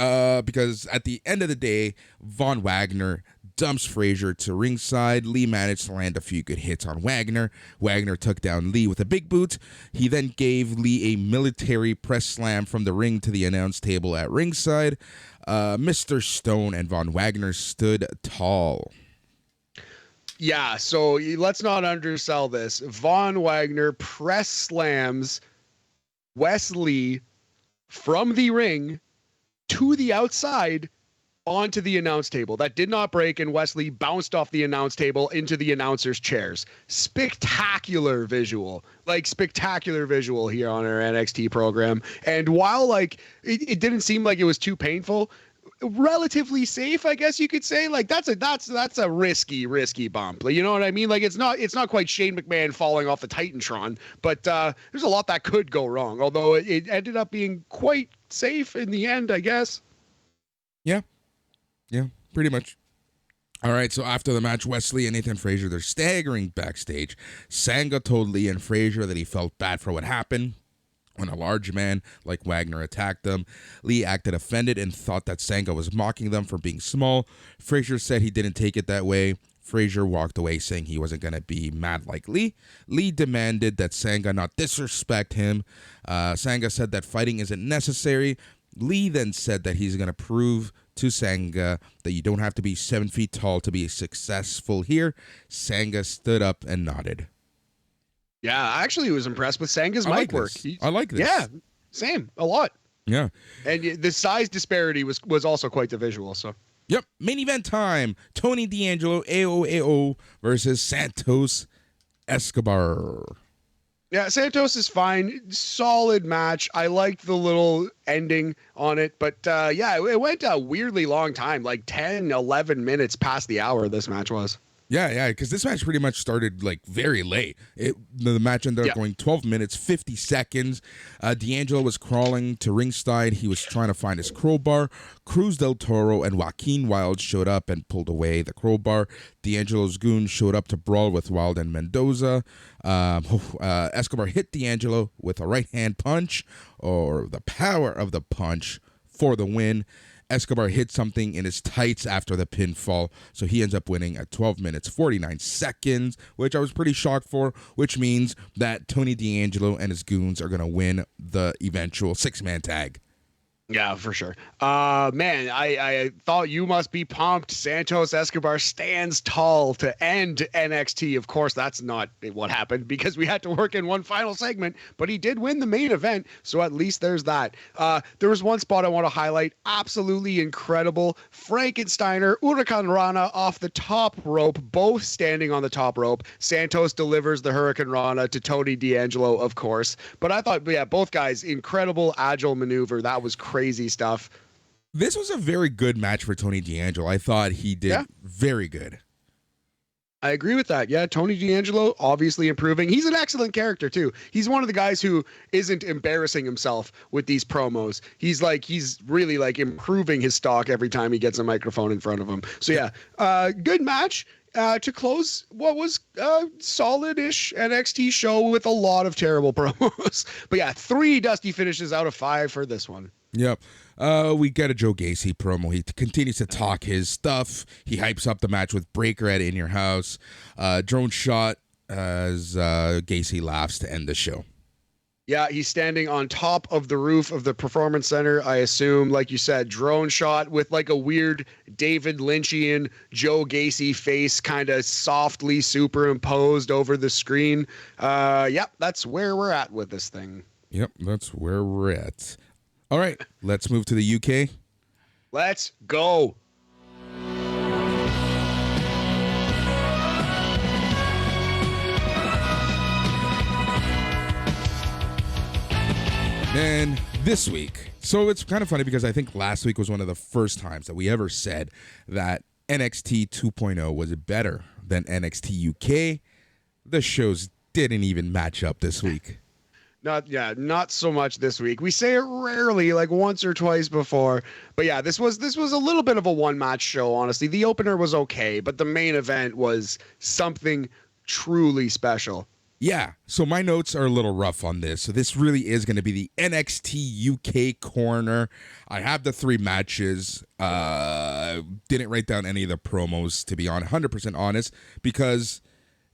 S1: because at the end of the day, Von Wagner dumps Frazier to ringside. Lee managed to land a few good hits on Wagner. Wagner took down Lee with a big boot. He then gave Lee a military press slam from the ring to the announce table at ringside. Mr. Stone and Von Wagner stood tall.
S2: Yeah, so let's not undersell this. Von Wagner press slams Wes Lee from the ring to the outside onto the announce table. That did not break, and Wes Lee bounced off the announce table into the announcers' chairs. Spectacular visual here on our NXT program. And while it didn't seem like it was too painful, relatively safe, I guess you could say. Like that's a risky bump. You know what I mean? Like it's not quite Shane McMahon falling off the Titantron, but there's a lot that could go wrong. Although it ended up being quite safe in the end, I guess.
S1: Yeah, pretty much. All right, so after the match, Wes Lee and Nathan Frazier, they're staggering backstage. Sanga told Lee and Frazier that he felt bad for what happened. When a large man like Wagner attacked them, Lee acted offended and thought that Sangha was mocking them for being small. Frazier said he didn't take it that way. Frazier walked away saying he wasn't going to be mad like Lee. Lee demanded that Sangha not disrespect him. Sangha said that fighting isn't necessary. Lee then said that he's going to prove to Sangha that you don't have to be 7 feet tall to be successful here. Sangha stood up and nodded.
S2: Yeah, I actually was impressed with Sanga's mic work.
S1: I like this.
S2: Yeah, same, a lot.
S1: Yeah.
S2: And the size disparity was also quite the visual, so.
S1: Yep, main event time. Tony D'Angelo, AOAO versus Santos Escobar.
S2: Yeah, Santos is fine. Solid match. I liked the little ending on it, but yeah, it went a weirdly long time, like 10, 11 minutes past the hour this match was.
S1: Yeah, because this match pretty much started like very late. The match ended up going 12 minutes, 50 seconds. D'Angelo was crawling to ringside. He was trying to find his crowbar. Cruz del Toro and Joaquin Wilde showed up and pulled away the crowbar. D'Angelo's goons showed up to brawl with Wilde and Mendoza. Escobar hit D'Angelo with a right-hand punch, or the power of the punch, for the win. Escobar hit something in his tights after the pinfall, so he ends up winning at 12 minutes, 49 seconds, which I was pretty shocked for, which means that Tony D'Angelo and his goons are going to win the eventual six-man tag.
S2: Yeah, for sure. Man, I thought you must be pumped. Santos Escobar stands tall to end NXT. Of course, that's not what happened because we had to work in one final segment, but he did win the main event, so at least there's that. There was one spot I want to highlight. Absolutely incredible. Frankensteiner, Hurricane Rana off the top rope, both standing on the top rope. Santos delivers the Hurricane Rana to Tony D'Angelo, of course. But I thought, yeah, both guys, incredible, agile maneuver. That was crazy stuff.
S1: This was a very good match for Tony D'Angelo. I thought he did very good.
S2: I agree with that. Yeah, Tony D'Angelo obviously improving. He's an excellent character too. He's one of the guys who isn't embarrassing himself with these promos. He's really like improving his stock every time he gets a microphone in front of him. So yeah, good match. To close what was a solid-ish NXT show with a lot of terrible promos. But yeah, 3 dusty finishes out of 5 for this one.
S1: Yep. We get a Joe Gacy promo. He continues to talk his stuff. He hypes up the match with Breaker at In Your House. Drone shot as Gacy laughs to end the show.
S2: Yeah, he's standing on top of the roof of the Performance Center, I assume, like you said, drone shot with like a weird David Lynchian Joe Gacy face kind of softly superimposed over the screen. Yep, that's where we're at with this thing.
S1: Yep, that's where we're at. All right, let's move to the UK.
S2: Let's go.
S1: And this week, so it's kind of funny because I think last week was one of the first times that we ever said that NXT 2.0 was better than NXT UK. The shows didn't even match up this week.
S2: Not so much this week. We say it rarely, like once or twice before. But yeah, this was a little bit of a one-match show, honestly. The opener was okay, but the main event was something truly special.
S1: Yeah, so my notes are a little rough on this. So this really is going to be the NXT UK corner. I have the 3 matches. Didn't write down any of the promos, to be 100% honest, because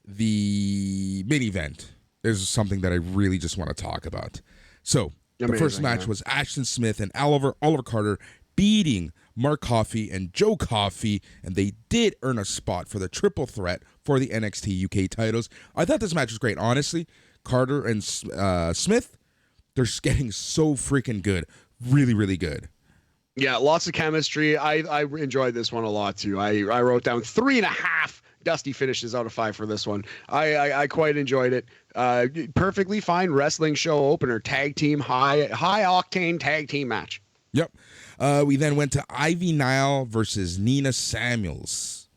S1: the main event is something that I really just want to talk about. So the first match was Ashton Smith and Oliver Carter beating Mark Coffey and Joe Coffey, and they did earn a spot for the triple threat for the NXT UK titles. I thought this match was great. Honestly, Carter and Smith, they're getting so freaking good. Really, really good.
S2: Yeah, lots of chemistry. I enjoyed this one a lot, too. I wrote down 3.5 dusty finishes out of 5 for this one. I quite enjoyed it. Perfectly fine wrestling show opener. Tag team, high octane tag team match.
S1: Yep. We then went to Ivy Nile versus Nina Samuels.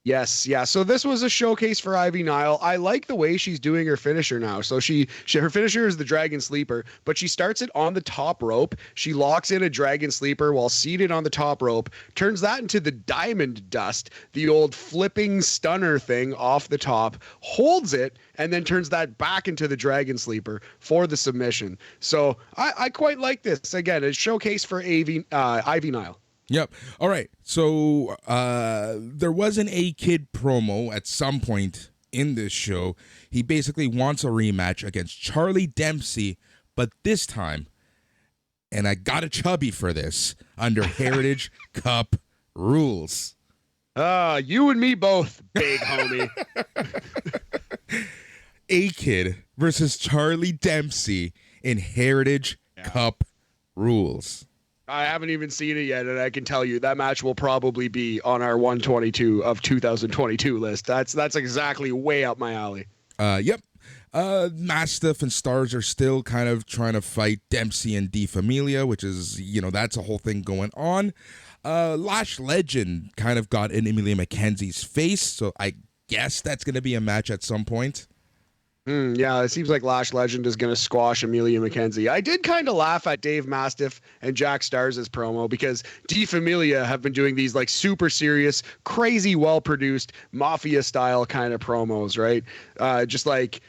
S2: Yes, yeah. So this was a showcase for Ivy Nile. I like the way she's doing her finisher now. So her finisher is the Dragon Sleeper, but she starts it on the top rope. She locks in a Dragon Sleeper while seated on the top rope, turns that into the Diamond Dust, the old flipping stunner thing off the top, holds it, and then turns that back into the Dragon Sleeper for the submission. So I quite like this. Again, a showcase for Ivy Nile.
S1: Yep. All right. So there was an A-Kid promo at some point in this show. He basically wants a rematch against Charlie Dempsey, but this time, and I got a chubby for this, under Heritage Cup rules.
S2: You and me both, big homie.
S1: A-Kid versus Charlie Dempsey in Heritage Cup rules.
S2: I haven't even seen it yet, and I can tell you that match will probably be on our 122 of 2022 list. That's exactly way up my alley.
S1: Yep. Mastiff and Stars are still kind of trying to fight Dempsey and D Familia, which is, that's a whole thing going on. Lash Legend kind of got in Emilia McKenzie's face, so I guess that's going to be a match at some point.
S2: Yeah, it seems like Lash Legend is going to squash Emilia McKenzie. I did kind of laugh at Dave Mastiff and Jack Stars' promo because D Familia have been doing these like super serious, crazy, well-produced, mafia-style kind of promos, right? Just like,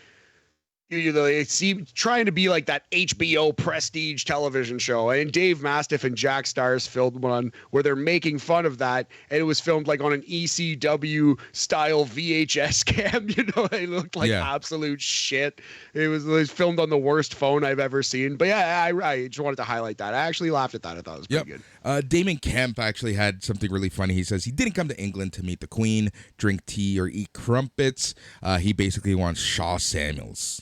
S2: it seemed trying to be like that HBO prestige television show. And Dave Mastiff and Jack Stars filmed one where they're making fun of that. And it was filmed like on an ECW style VHS cam. It looked like absolute shit. It was filmed on the worst phone I've ever seen. But yeah, I just wanted to highlight that. I actually laughed at that. I thought it was pretty good.
S1: Damon Kemp actually had something really funny. He says he didn't come to England to meet the Queen, drink tea, or eat crumpets. He basically wants Shaw Samuels.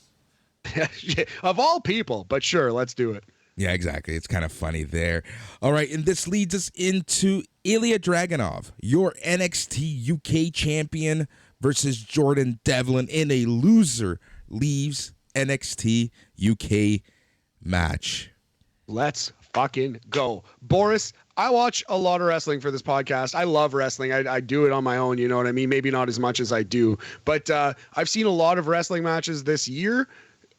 S2: Of all people, but sure, let's do it.
S1: Yeah, exactly. It's kind of funny there. All right, and this leads us into Ilya Dragunov, your NXT UK champion, versus Jordan Devlin in a loser leaves NXT UK match.
S2: Let's fucking go. Boris, I watch a lot of wrestling for this podcast. I love wrestling. I do it on my own, you know what I mean? Maybe not as much as I do, but I've seen a lot of wrestling matches this year.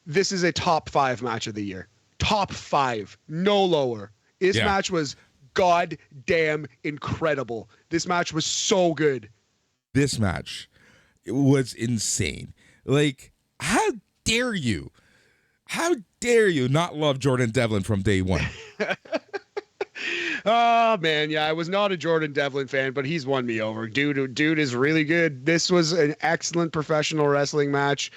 S2: This is a top 5 match of the year. Top 5, no lower. This match was goddamn incredible. This match was so good.
S1: This match was insane. Like, how dare you? How dare you not love Jordan Devlin from day one?
S2: Oh, man, yeah, I was not a Jordan Devlin fan, but he's won me over. Dude is really good. This was an excellent professional wrestling match.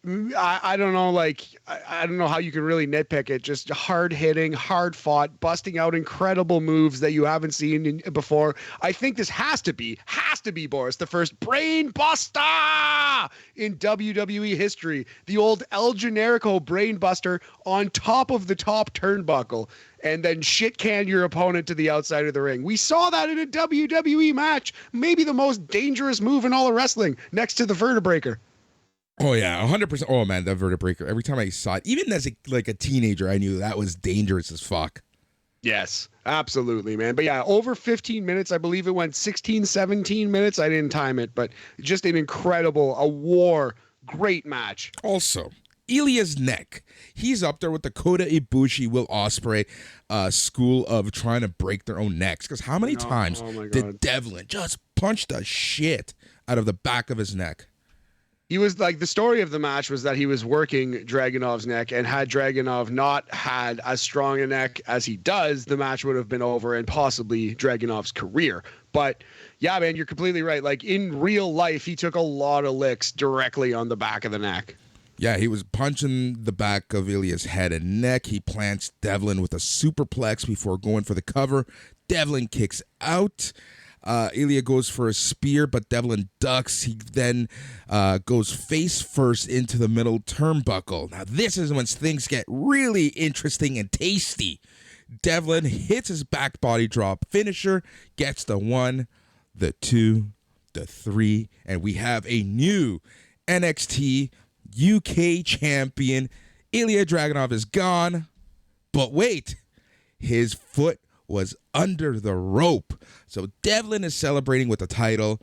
S2: I don't know, I don't know how you can really nitpick it. Just hard hitting, hard fought, busting out incredible moves that you haven't seen before. I think this has to be, Boris, the first Brainbustahhhh in WWE history. The old El Generico Brainbuster on top of the top turnbuckle, and then shit can your opponent to the outside of the ring. We saw that in a WWE match. Maybe the most dangerous move in all of wrestling, next to the Vertebreaker.
S1: Oh, yeah, 100%. Oh, man, that Vertebreaker. Every time I saw it, even as a teenager, I knew that was dangerous as fuck.
S2: Yes, absolutely, man. But yeah, over 15 minutes. I believe it went 16, 17 minutes. I didn't time it, but just an incredible, great match.
S1: Also, Ilya's neck. He's up there with the Kota Ibushi, Will Ospreay school of trying to break their own necks. Because how many times did Devlin just punch the shit out of the back of his neck?
S2: He was like, the story of the match was that he was working Dragunov's neck, and had Dragunov not had as strong a neck as he does, the match would have been over and possibly Dragunov's career. But yeah, man, you're completely right. Like, in real life, he took a lot of licks directly on the back of the neck.
S1: Yeah, he was punching the back of Ilya's head and neck. He plants Devlin with a superplex before going for the cover. Devlin kicks out. Ilya goes for a spear, but Devlin ducks. He then goes face first into the middle turnbuckle. Now, this is when things get really interesting and tasty. Devlin hits his back body drop finisher, gets the 1, the 2, the 3, and we have a new NXT UK champion. Ilya Dragunov is gone, but wait, his foot was under the rope. So Devlin is celebrating with the title.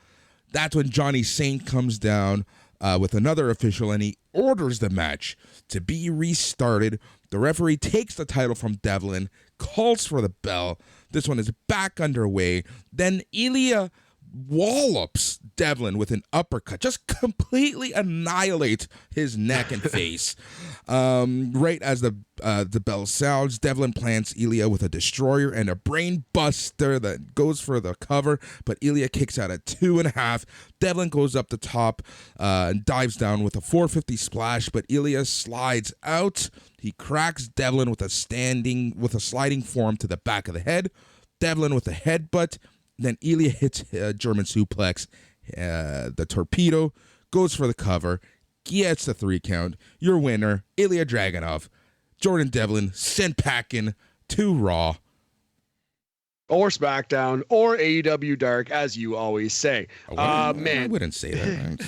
S1: That's when Johnny Saint comes down with another official, and he orders the match to be restarted. The referee takes the title from Devlin, calls for the bell. This one is back underway. Then Ilya wallops Devlin with an uppercut, just completely annihilates his neck and face. Right as the bell sounds, Devlin plants Ilya with a destroyer and a brain buster that goes for the cover, but Ilya kicks out at 2.5. Devlin goes up the top and dives down with a 450 splash, but Ilya slides out. He cracks Devlin with a sliding form to the back of the head. Devlin with a headbutt. Then Ilya hits a German suplex, the torpedo, goes for the cover, gets the 3 count. Your winner, Ilya Dragunov. Jordan Devlin sent packing to Raw.
S2: Or SmackDown, or AEW Dark, as you always say. Man.
S1: I wouldn't say that, man.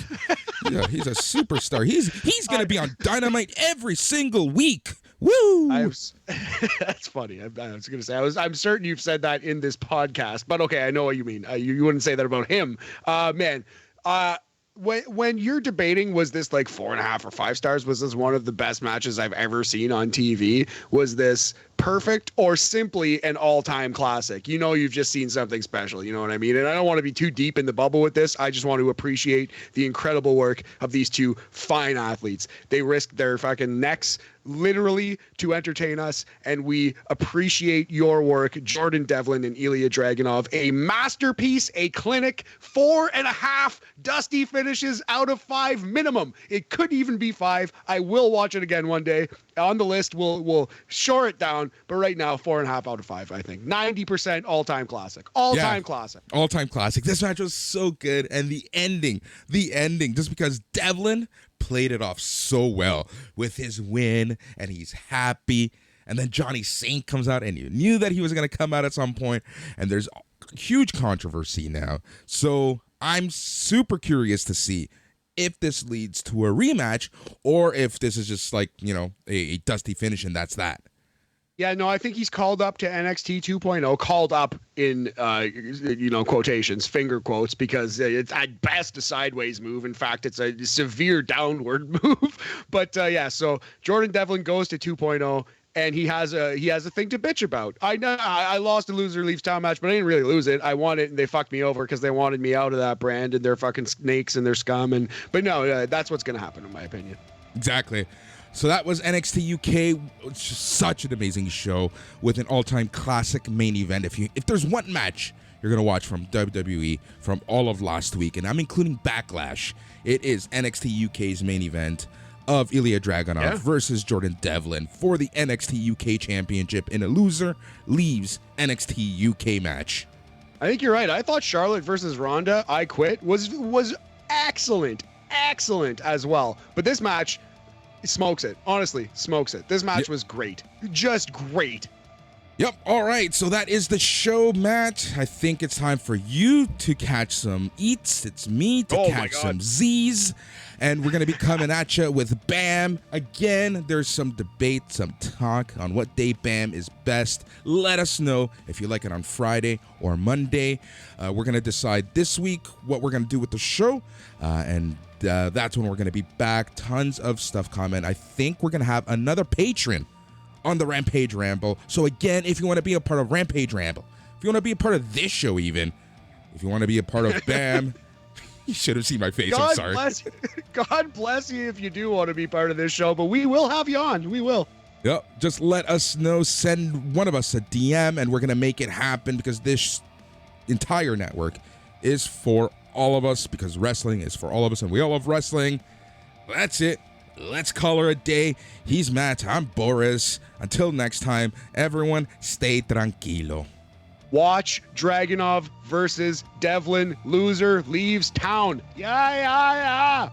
S1: Yeah, he's a superstar. He's going to be on Dynamite every single week. Woo!
S2: That's funny. I was going to say, I'm certain you've said that in this podcast, but okay, I know what you mean. You wouldn't say that about him. Man, when you're debating, was this like 4.5 or 5 stars? Was this one of the best matches I've ever seen on TV? Was this perfect or simply an all-time classic? You know, you've just seen something special. You know what I mean? And I don't want to be too deep in the bubble with this. I just want to appreciate the incredible work of these two fine athletes. They risked their fucking necks literally to entertain us, and we appreciate your work, Jordan Devlin and Ilya Dragunov. A masterpiece, a clinic, 4.5 dusty finishes out of 5 minimum. It could even be 5. I will watch it again one day. On the list, we'll shore it down, but right now 4.5 out of 5. I think 90% all-time classic. Classic.
S1: All-time classic. This match was so good, and the ending, just because Devlin played it off so well with his win, and he's happy. And then Johnny Saint comes out, and you knew that he was going to come out at some point, and there's huge controversy now. So I'm super curious to see if this leads to a rematch, or if this is just like, a dusty finish, and that's that.
S2: Yeah, no, I think he's called up to NXT 2.0, called up in, quotations, finger quotes, because it's at best a sideways move. In fact, it's a severe downward move. But so Jordan Devlin goes to 2.0, and he has a thing to bitch about. I know I lost a loser leaves town match, but I didn't really lose it. I won it, and they fucked me over because they wanted me out of that brand, and they're fucking snakes and they're scum. But no, that's what's going to happen, in my opinion.
S1: Exactly. So that was NXT UK. It's just such an amazing show with an all-time classic main event. If there's one match you're going to watch from WWE from all of last week, and I'm including Backlash, it is NXT UK's main event of Ilya Dragunov versus Jordan Devlin for the NXT UK Championship in a loser leaves NXT UK match.
S2: I think you're right. I thought Charlotte versus Ronda, I Quit, was excellent as well. But this match smokes it. Honestly, smokes it. This match was great. Just great.
S1: Yep. All right. So that is the show, Matt. I think it's time for you to catch some eats. It's me to catch some Z's. And we're going to be coming at you with BAM. Again, there's some debate, some talk on what day BAM is best. Let us know if you like it on Friday or Monday. We're going to decide this week what we're going to do with the show. And that's when we're going to be back. Tons of stuff coming. I think we're going to have another patron on the Rampage Ramble. So again, if you want to be a part of Rampage Ramble, if you want to be a part of this show even, if you want to be a part of BAM, you should have seen my face. I'm sorry.
S2: God bless you if you do want to be part of this show, but we will have you on. We will.
S1: Yep. Just let us know. Send one of us a DM, and we're going to make it happen, because this entire network is for all of us, because wrestling is for all of us, and we all love wrestling. That's it. Let's call her a day. He's Matt. I'm Boris. Until next time, everyone, stay tranquilo.
S2: Watch Dragunov versus Devlin. Loser leaves town. Yeah.